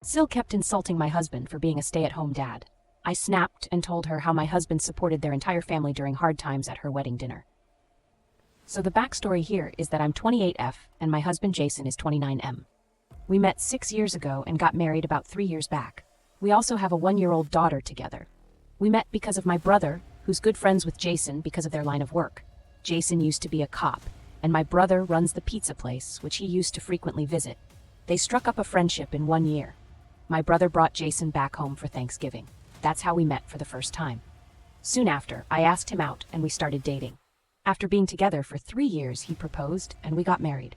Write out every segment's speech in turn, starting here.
Sil kept insulting my husband for being a stay-at-home dad. I snapped and told her how my husband supported their entire family during hard times at her wedding dinner. So the backstory here is that I'm 28F and my husband Jason is 29M. We met 6 years ago and got married about 3 years back. We also have a 1-year-old daughter together. We met because of my brother, who's good friends with Jason because of their line of work. Jason used to be a cop, and my brother runs the pizza place, which he used to frequently visit. They struck up a friendship in 1 year. My brother brought Jason back home for Thanksgiving. That's how we met for the first time. Soon after, I asked him out and we started dating. After being together for 3 years, he proposed and we got married.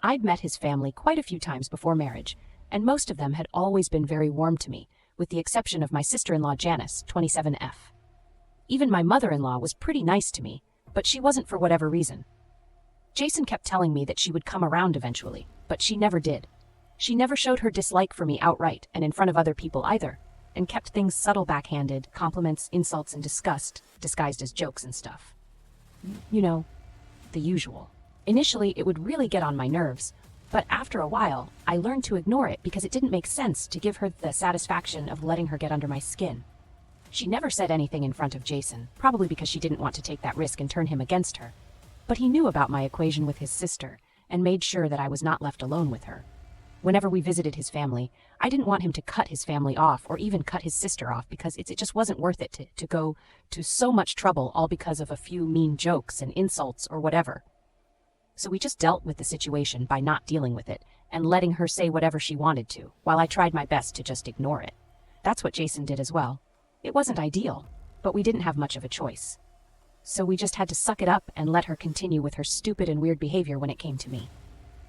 I'd met his family quite a few times before marriage, and most of them had always been very warm to me, with the exception of my sister-in-law Janice, 27F. Even my mother-in-law was pretty nice to me, but she wasn't for whatever reason. Jason kept telling me that she would come around eventually, but she never did. She never showed her dislike for me outright and in front of other people either, and kept things subtle backhanded, compliments, insults, and disgust, disguised as jokes and stuff. You know, the usual. Initially, it would really get on my nerves, but after a while, I learned to ignore it because it didn't make sense to give her the satisfaction of letting her get under my skin. She never said anything in front of Jason, probably because she didn't want to take that risk and turn him against her. But he knew about my equation with his sister and made sure that I was not left alone with her. Whenever we visited his family, I didn't want him to cut his family off or even cut his sister off because it just wasn't worth it to go to so much trouble all because of a few mean jokes and insults or whatever. So we just dealt with the situation by not dealing with it and letting her say whatever she wanted to, while I tried my best to just ignore it. That's what Jason did as well. It wasn't ideal, but we didn't have much of a choice. So we just had to suck it up and let her continue with her stupid and weird behavior when it came to me.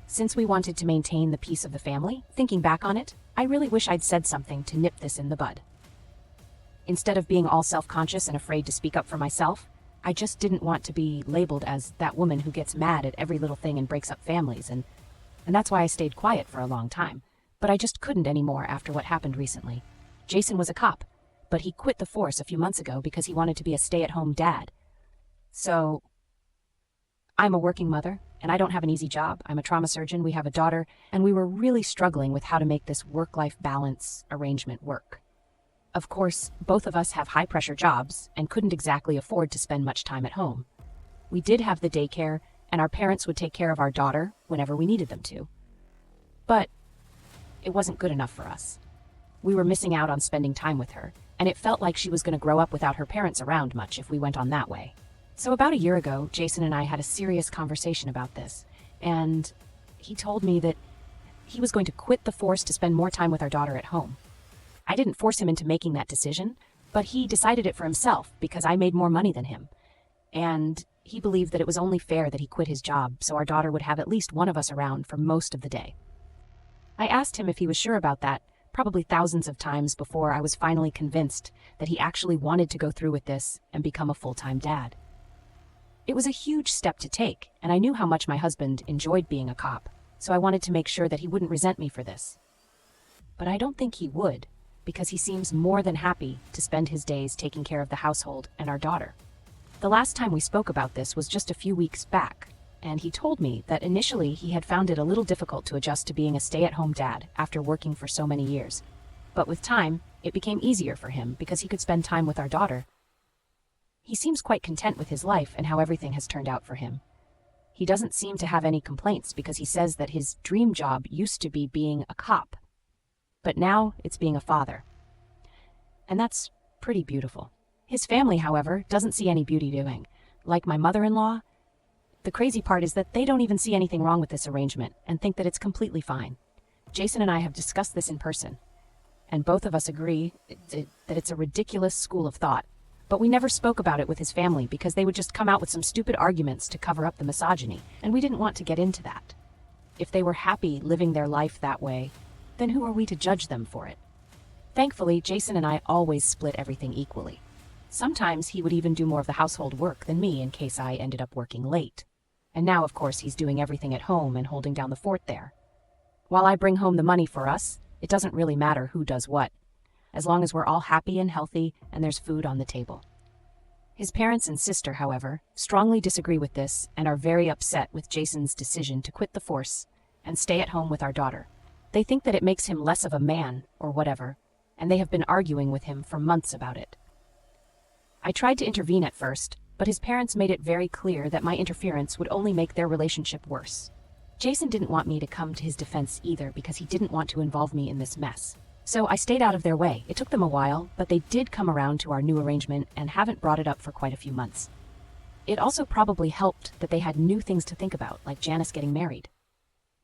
Since we wanted to maintain the peace of the family, thinking back on it, I really wish I'd said something to nip this in the bud. Instead of being all self-conscious and afraid to speak up for myself, I just didn't want to be labeled as that woman who gets mad at every little thing and breaks up families, and that's why I stayed quiet for a long time. But I just couldn't anymore after what happened recently. Jason was a cop, but he quit the force a few months ago because he wanted to be a stay-at-home dad. So, I'm a working mother, and I don't have an easy job. I'm a trauma surgeon, we have a daughter, and we were really struggling with how to make this work-life balance arrangement work. Of course, both of us have high-pressure jobs and couldn't exactly afford to spend much time at home. We did have the daycare, and our parents would take care of our daughter whenever we needed them to. But it wasn't good enough for us. We were missing out on spending time with her, and it felt like she was going to grow up without her parents around much if we went on that way. So about a year ago, Jason and I had a serious conversation about this, and he told me that he was going to quit the force to spend more time with our daughter at home. I didn't force him into making that decision, but he decided it for himself because I made more money than him. And he believed that it was only fair that he quit his job so our daughter would have at least one of us around for most of the day. I asked him if he was sure about that, probably thousands of times before I was finally convinced that he actually wanted to go through with this and become a full-time dad. It was a huge step to take, and I knew how much my husband enjoyed being a cop, so I wanted to make sure that he wouldn't resent me for this. But I don't think he would, because he seems more than happy to spend his days taking care of the household and our daughter. The last time we spoke about this was just a few weeks back, and he told me that initially he had found it a little difficult to adjust to being a stay-at-home dad after working for so many years. But with time, it became easier for him because he could spend time with our daughter. He seems quite content with his life and how everything has turned out for him. He doesn't seem to have any complaints because he says that his dream job used to be being a cop, but now it's being a father. And that's pretty beautiful. His family, however, doesn't see any beauty doing. Like my mother-in-law, the crazy part is that they don't even see anything wrong with this arrangement and think that it's completely fine. Jason and I have discussed this in person, and both of us agree that it's a ridiculous school of thought. But we never spoke about it with his family because they would just come out with some stupid arguments to cover up the misogyny, and we didn't want to get into that. If they were happy living their life that way, then who are we to judge them for it? Thankfully, Jason and I always split everything equally. Sometimes he would even do more of the household work than me in case I ended up working late. And now, of course, he's doing everything at home and holding down the fort there. While I bring home the money for us, it doesn't really matter who does what, as long as we're all happy and healthy and there's food on the table. His parents and sister, however, strongly disagree with this and are very upset with Jason's decision to quit the force and stay at home with our daughter. They think that it makes him less of a man, or whatever, and they have been arguing with him for months about it. I tried to intervene at first, but his parents made it very clear that my interference would only make their relationship worse. Jason didn't want me to come to his defense either because he didn't want to involve me in this mess. So I stayed out of their way. It took them a while, but they did come around to our new arrangement and haven't brought it up for quite a few months. It also probably helped that they had new things to think about, like Janice getting married.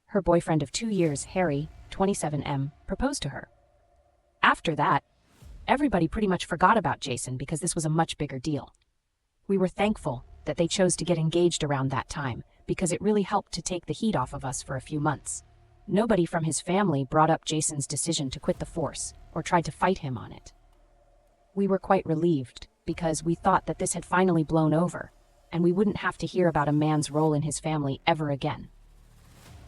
Her boyfriend of 2 years, Harry, 27M, proposed to her. After that, everybody pretty much forgot about Jason because this was a much bigger deal. We were thankful that they chose to get engaged around that time because it really helped to take the heat off of us for a few months. Nobody from his family brought up Jason's decision to quit the force or tried to fight him on it. We were quite relieved because we thought that this had finally blown over and we wouldn't have to hear about a man's role in his family ever again.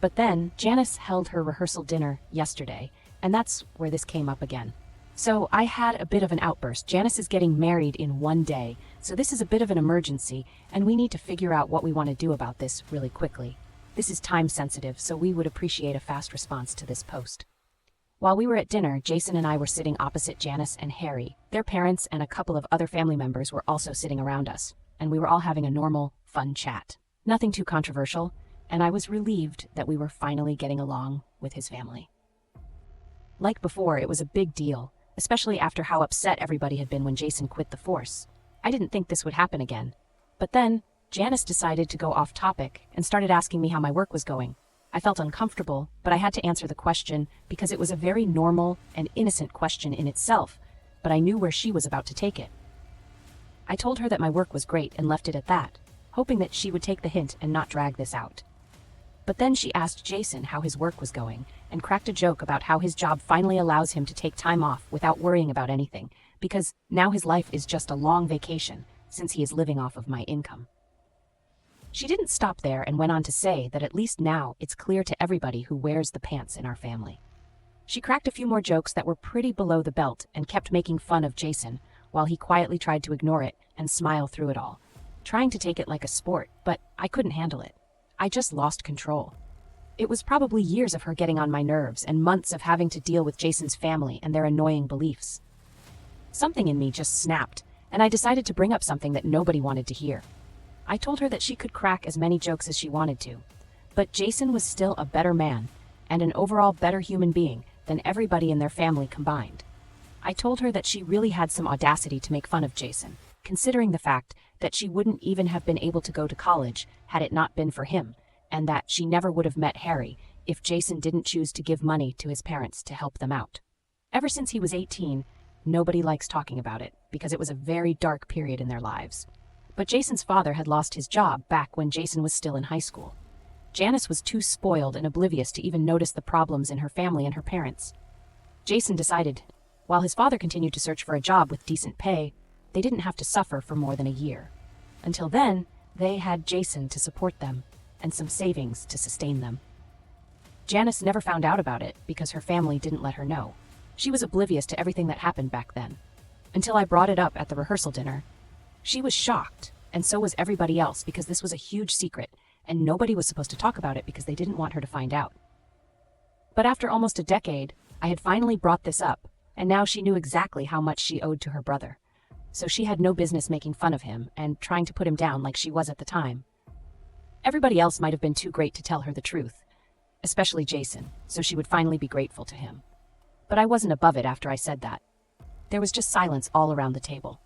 But then Janice held her rehearsal dinner yesterday, and that's where this came up again. So I had a bit of an outburst. Janice is getting married in one day, so this is a bit of an emergency, and we need to figure out what we want to do about this really quickly. This is time sensitive, so we would appreciate a fast response to this post. While we were at dinner, Jason and I were sitting opposite Janice and Harry. Their parents and a couple of other family members were also sitting around us, and we were all having a normal, fun chat. Nothing too controversial, and I was relieved that we were finally getting along with his family. Like before, it was a big deal, especially after how upset everybody had been when Jason quit the force. I didn't think this would happen again. But then, Janice decided to go off topic and started asking me how my work was going. I felt uncomfortable, but I had to answer the question because it was a very normal and innocent question in itself, but I knew where she was about to take it. I told her that my work was great and left it at that, hoping that she would take the hint and not drag this out. But then she asked Jason how his work was going and cracked a joke about how his job finally allows him to take time off without worrying about anything, because now his life is just a long vacation since he is living off of my income. She didn't stop there and went on to say that at least now it's clear to everybody who wears the pants in our family. She cracked a few more jokes that were pretty below the belt and kept making fun of Jason while he quietly tried to ignore it and smile through it all, trying to take it like a sport, but I couldn't handle it. I just lost control. It was probably years of her getting on my nerves and months of having to deal with Jason's family and their annoying beliefs. Something in me just snapped, and I decided to bring up something that nobody wanted to hear. I told her that she could crack as many jokes as she wanted to, but Jason was still a better man and an overall better human being than everybody in their family combined. I told her that she really had some audacity to make fun of Jason, considering the fact that she wouldn't even have been able to go to college had it not been for him, and that she never would have met Harry if Jason didn't choose to give money to his parents to help them out. Ever since he was 18, nobody likes talking about it because it was a very dark period in their lives. But Jason's father had lost his job back when Jason was still in high school. Janice was too spoiled and oblivious to even notice the problems in her family and her parents. Jason decided, while his father continued to search for a job with decent pay, they didn't have to suffer for more than a year. Until then, they had Jason to support them and some savings to sustain them. Janice never found out about it because her family didn't let her know. She was oblivious to everything that happened back then. Until I brought it up at the rehearsal dinner. She was shocked, and so was everybody else because this was a huge secret, and nobody was supposed to talk about it because they didn't want her to find out. But after almost a decade, I had finally brought this up, and now she knew exactly how much she owed to her brother. So she had no business making fun of him and trying to put him down like she was at the time. Everybody else might have been too great to tell her the truth, especially Jason, so she would finally be grateful to him. But I wasn't above it after I said that. There was just silence all around the table.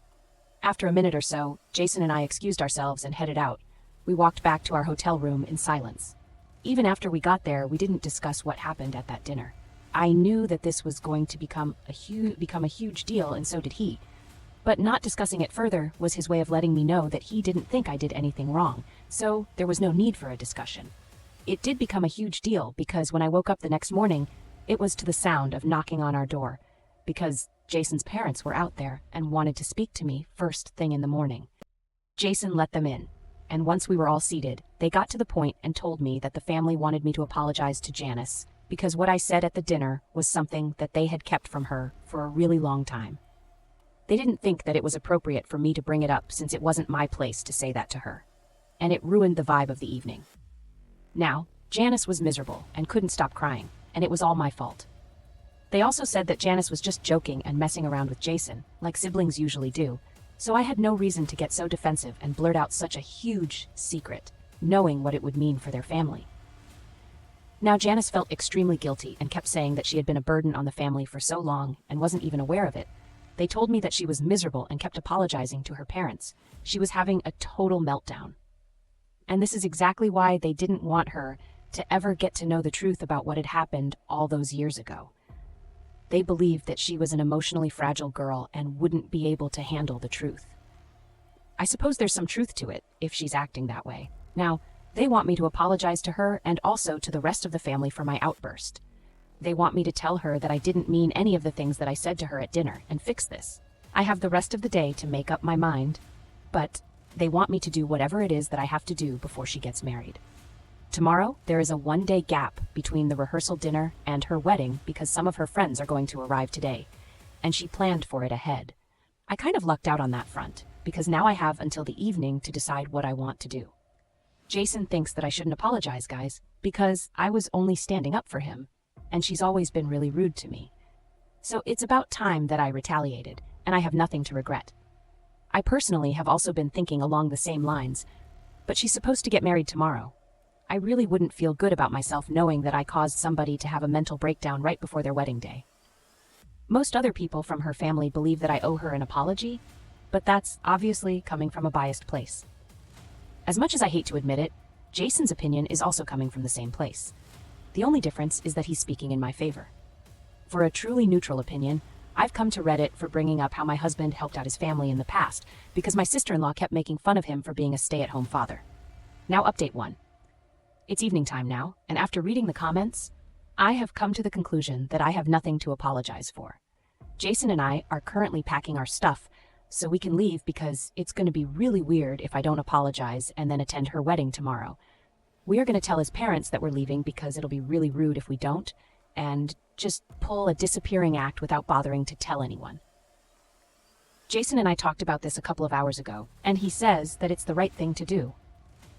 After a minute or so, Jason and I excused ourselves and headed out. We walked back to our hotel room in silence. Even after we got there, we didn't discuss what happened at that dinner. I knew that this was going to become a huge deal, and so did he. But not discussing it further was his way of letting me know that he didn't think I did anything wrong, so there was no need for a discussion. It did become a huge deal because when I woke up the next morning, it was to the sound of knocking on our door, because Jason's parents were out there and wanted to speak to me first thing in the morning. Jason let them in, and once we were all seated, they got to the point and told me that the family wanted me to apologize to Janice because what I said at the dinner was something that they had kept from her for a really long time. They didn't think that it was appropriate for me to bring it up since it wasn't my place to say that to her, and it ruined the vibe of the evening. Now, Janice was miserable and couldn't stop crying. and it was all my fault. They also said that Janice was just joking and messing around with Jason, like siblings usually do, so I had no reason to get so defensive and blurt out such a huge secret, knowing what it would mean for their family. Now Janice felt extremely guilty and kept saying that she had been a burden on the family for so long and wasn't even aware of it. They told me that she was miserable and kept apologizing to her parents. She was having a total meltdown. And this is exactly why they didn't want her to ever get to know the truth about what had happened all those years ago. They believed that she was an emotionally fragile girl and wouldn't be able to handle the truth. I suppose there's some truth to it if she's acting that way. Now, they want me to apologize to her and also to the rest of the family for my outburst. They want me to tell her that I didn't mean any of the things that I said to her at dinner and fix this. I have the rest of the day to make up my mind, but they want me to do whatever it is that I have to do before she gets married. Tomorrow, there is a one-day gap between the rehearsal dinner and her wedding because some of her friends are going to arrive today, and she planned for it ahead. I kind of lucked out on that front, because now I have until the evening to decide what I want to do. Jason thinks that I shouldn't apologize, guys, because I was only standing up for him, and she's always been really rude to me. So it's about time that I retaliated, and I have nothing to regret. I personally have also been thinking along the same lines, but she's supposed to get married tomorrow. I really wouldn't feel good about myself knowing that I caused somebody to have a mental breakdown right before their wedding day. Most other people from her family believe that I owe her an apology, but that's obviously coming from a biased place. As much as I hate to admit it, Jason's opinion is also coming from the same place. The only difference is that he's speaking in my favor. For a truly neutral opinion, I've come to Reddit for bringing up how my husband helped out his family in the past because my sister-in-law kept making fun of him for being a stay-at-home father. Now update 1. It's evening time now, and after reading the comments, I have come to the conclusion that I have nothing to apologize for. Jason and I are currently packing our stuff so we can leave because it's going to be really weird if I don't apologize and then attend her wedding tomorrow. We are going to tell his parents that we're leaving because it'll be really rude if we don't, and just pull a disappearing act without bothering to tell anyone. Jason and I talked about this a couple of hours ago, and he says that it's the right thing to do.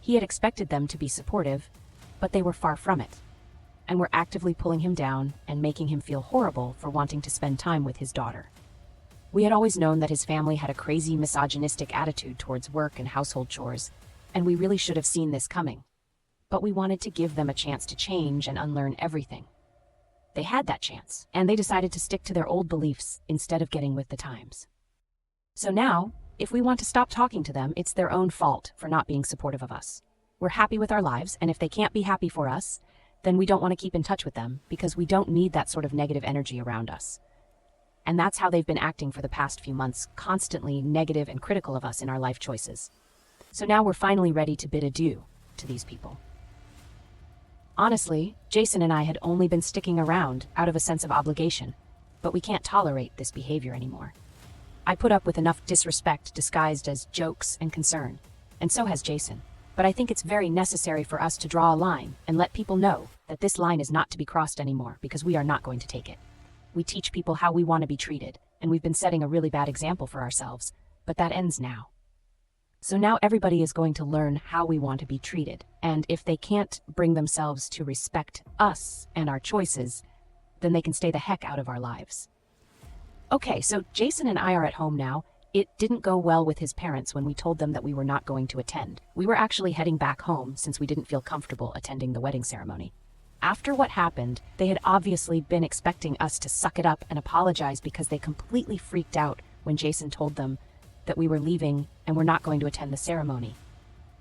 He had expected them to be supportive, but they were far from it, and were actively pulling him down and making him feel horrible for wanting to spend time with his daughter. We had always known that his family had a crazy misogynistic attitude towards work and household chores, and we really should have seen this coming. But we wanted to give them a chance to change and unlearn everything. They had that chance, and they decided to stick to their old beliefs instead of getting with the times. So now, if we want to stop talking to them, it's their own fault for not being supportive of us. We're happy with our lives, and if they can't be happy for us, then we don't want to keep in touch with them because we don't need that sort of negative energy around us. And that's how they've been acting for the past few months, constantly negative and critical of us in our life choices. So now we're finally ready to bid adieu to these people. Honestly, Jason and I had only been sticking around out of a sense of obligation, but we can't tolerate this behavior anymore. I put up with enough disrespect disguised as jokes and concern, and so has Jason. But I think it's very necessary for us to draw a line and let people know that this line is not to be crossed anymore because we are not going to take it. We teach people how we want to be treated, and we've been setting a really bad example for ourselves, but that ends now. So now everybody is going to learn how we want to be treated, and if they can't bring themselves to respect us and our choices, then they can stay the heck out of our lives. Okay, so Jason and I are at home now. It didn't go well with his parents when we told them that we were not going to attend. We were actually heading back home since we didn't feel comfortable attending the wedding ceremony. After what happened, they had obviously been expecting us to suck it up and apologize because they completely freaked out when Jason told them that we were leaving and were not going to attend the ceremony.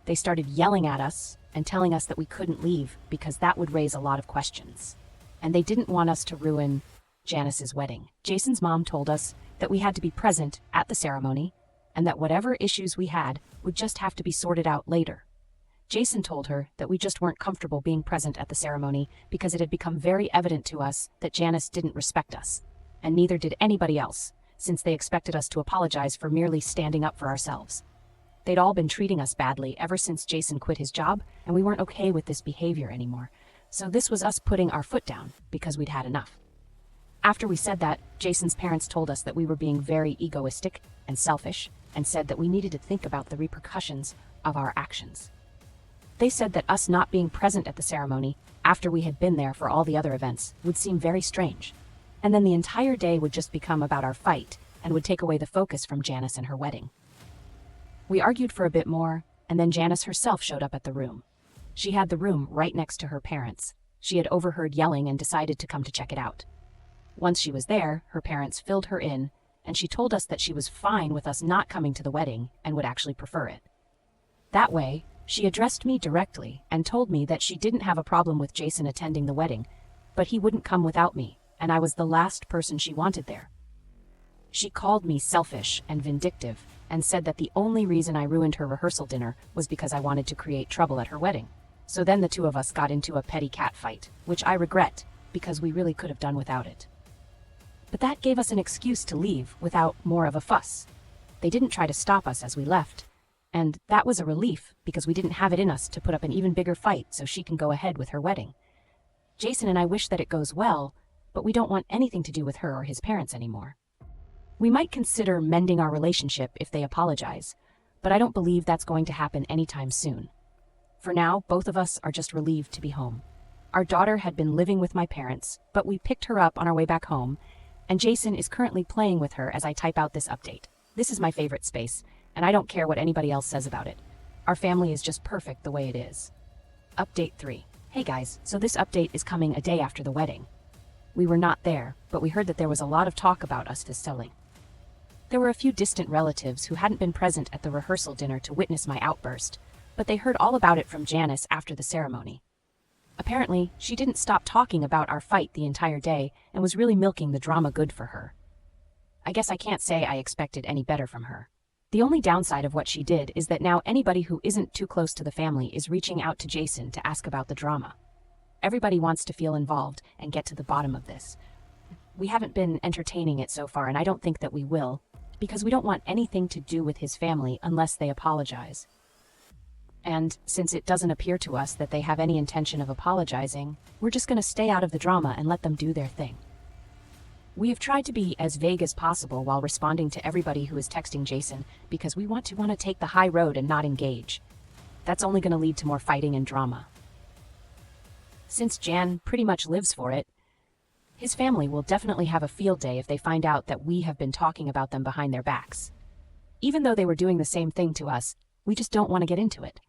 They started yelling at us and telling us that we couldn't leave because that would raise a lot of questions. And they didn't want us to ruin Janice's wedding. Jason's mom told us that we had to be present at the ceremony and that whatever issues we had would just have to be sorted out later. Jason told her that we just weren't comfortable being present at the ceremony because it had become very evident to us that Janice didn't respect us, and neither did anybody else, since they expected us to apologize for merely standing up for ourselves. They'd all been treating us badly ever since Jason quit his job, and we weren't okay with this behavior anymore. So this was us putting our foot down because we'd had enough. After we said that, Jason's parents told us that we were being very egoistic and selfish, and said that we needed to think about the repercussions of our actions. They said that us not being present at the ceremony, after we had been there for all the other events, would seem very strange. And then the entire day would just become about our fight and would take away the focus from Janice and her wedding. We argued for a bit more, and then Janice herself showed up at the room. She had the room right next to her parents. She had overheard yelling and decided to come to check it out. Once she was there, her parents filled her in, and she told us that she was fine with us not coming to the wedding and would actually prefer it. That way, she addressed me directly and told me that she didn't have a problem with Jason attending the wedding, but he wouldn't come without me, and I was the last person she wanted there. She called me selfish and vindictive and said that the only reason I ruined her rehearsal dinner was because I wanted to create trouble at her wedding. So then the two of us got into a petty cat fight, which I regret because we really could have done without it. But that gave us an excuse to leave without more of a fuss. They didn't try to stop us as we left, and that was a relief because we didn't have it in us to put up an even bigger fight so she can go ahead with her wedding. Jason and I wish that it goes well, but we don't want anything to do with her or his parents anymore. We might consider mending our relationship if they apologize, but I don't believe that's going to happen anytime soon. For now, both of us are just relieved to be home. Our daughter had been living with my parents, but we picked her up on our way back home, and Jason is currently playing with her as I type out this update. This is my favorite space, and I don't care what anybody else says about it. Our family is just perfect the way it is. Update 3. Hey guys, so this update is coming a day after the wedding. We were not there, but we heard that there was a lot of talk about us selling. There were a few distant relatives who hadn't been present at the rehearsal dinner to witness my outburst, but they heard all about it from Janice after the ceremony. Apparently, she didn't stop talking about our fight the entire day and was really milking the drama good for her. I guess I can't say I expected any better from her. The only downside of what she did is that now anybody who isn't too close to the family is reaching out to Jason to ask about the drama. Everybody wants to feel involved and get to the bottom of this. We haven't been entertaining it so far, and I don't think that we will, because we don't want anything to do with his family unless they apologize. And since it doesn't appear to us that they have any intention of apologizing, we're just going to stay out of the drama and let them do their thing. We have tried to be as vague as possible while responding to everybody who is texting Jason because we want to take the high road and not engage. That's only going to lead to more fighting and drama. Since Jan pretty much lives for it, his family will definitely have a field day if they find out that we have been talking about them behind their backs. Even though they were doing the same thing to us, we just don't want to get into it.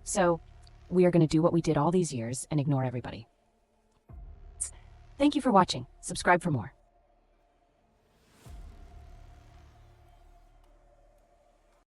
So, we are going to do what we did all these years and ignore everybody. Thank you for watching. Subscribe for more.